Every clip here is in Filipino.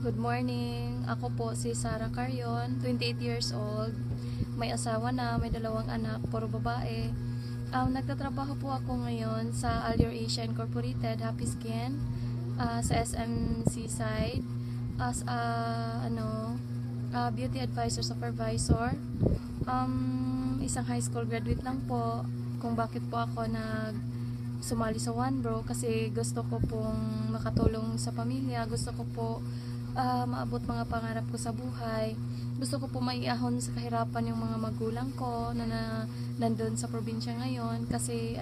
Good morning. Ako po si Sarah Carrion, 28 years old. May asawa na, may dalawang anak, puro babae. Nagtatrabaho po ako ngayon sa Alyor Asia Incorporated, Happy Skin, sa SM Seaside as beauty advisor supervisor. Isang high school graduate lang po. Kung bakit po ako sumali sa One Bro kasi gusto ko pong makatulong sa pamilya, gusto ko po maabot mga pangarap ko sa buhay. Gusto ko po maiahon sa kahirapan yung mga magulang ko na nandun sa probinsya ngayon kasi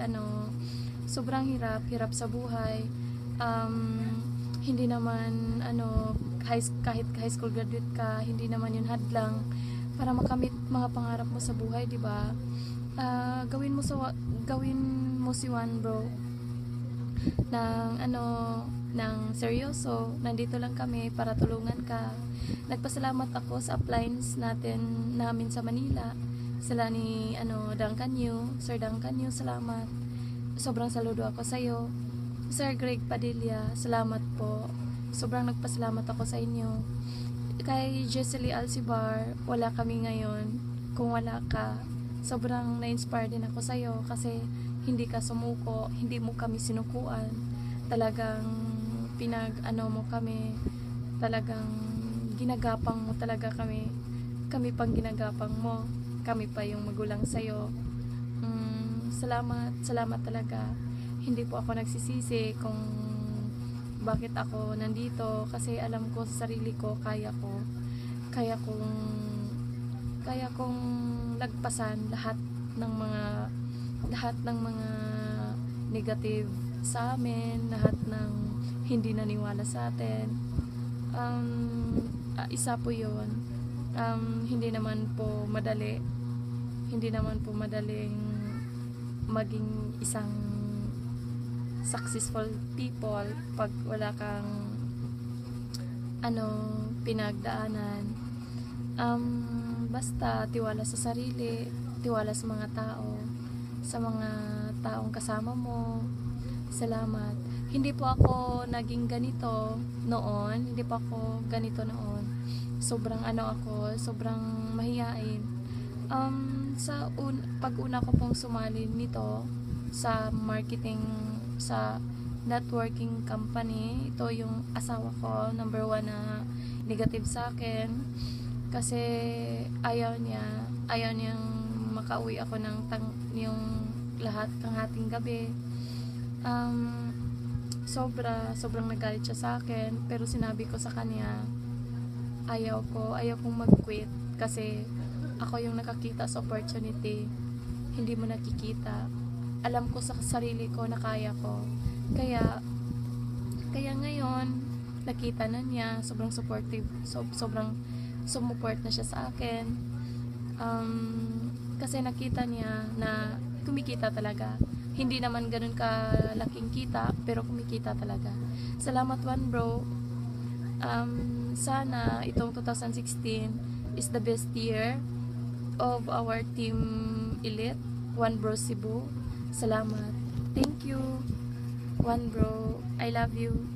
sobrang hirap sa buhay. Hindi naman kahit high school graduate ka, hindi naman yun hadlang para makamit mga pangarap mo sa buhay, di ba? Gawin mo si One Bro ng seryoso. Nandito lang kami para tulungan ka. Nagpasalamat ako sa appliance namin sa Manila. Sila ni Duncan Yu, Sir Duncan Yu, salamat. Sobrang saludo ako sa iyo. Sir Greg Padilla, salamat po. Sobrang nagpasalamat ako sa inyo. Kay Jesely Alcibar, wala kami ngayon kung wala ka. Sobrang na-inspire din ako sa iyo kasi hindi ka sumuko, hindi mo kami sinukuan. Talagang mo kami, talagang ginagapang mo talaga kami. Kami pang ginagapang mo, kami pa yung magulang sa'yo. Salamat talaga. Hindi po ako nagsisisi kung bakit ako nandito kasi alam ko sa sarili ko, kaya kong lagpasan lahat ng mga negative sa amin, lahat ng hindi naniwala sa atin. Isa po yun. Hindi naman po madaling maging isang successful people pag wala kang pinagdaanan. Basta tiwala sa sarili, tiwala sa mga taong kasama mo. Salamat. Hindi po ako naging ganito noon. Sobrang sobrang mahiyain. Pag-una ko pong sumali nito sa marketing, sa networking company, ito yung asawa ko, number 1 na negative sa akin. Kasi ayaw niyang makauwi ako yung lahat ng hating gabi. Sobrang nagalit siya sa akin, pero sinabi ko sa kanya ayaw kong mag-quit kasi ako yung nakakita sa opportunity, hindi mo nakikita. Alam ko sa sarili ko na kaya ko, kaya ngayon nakita na niya, sobrang supportive, sobrang sumuport na siya sa akin. Kasi nakita niya na kumikita talaga. Hindi naman ganun kalaking kita, pero kumikita talaga. Salamat One Bro. Sana itong 2016 is the best year of our team Elite, One Bro Cebu. Salamat. Thank you, One Bro. I love you.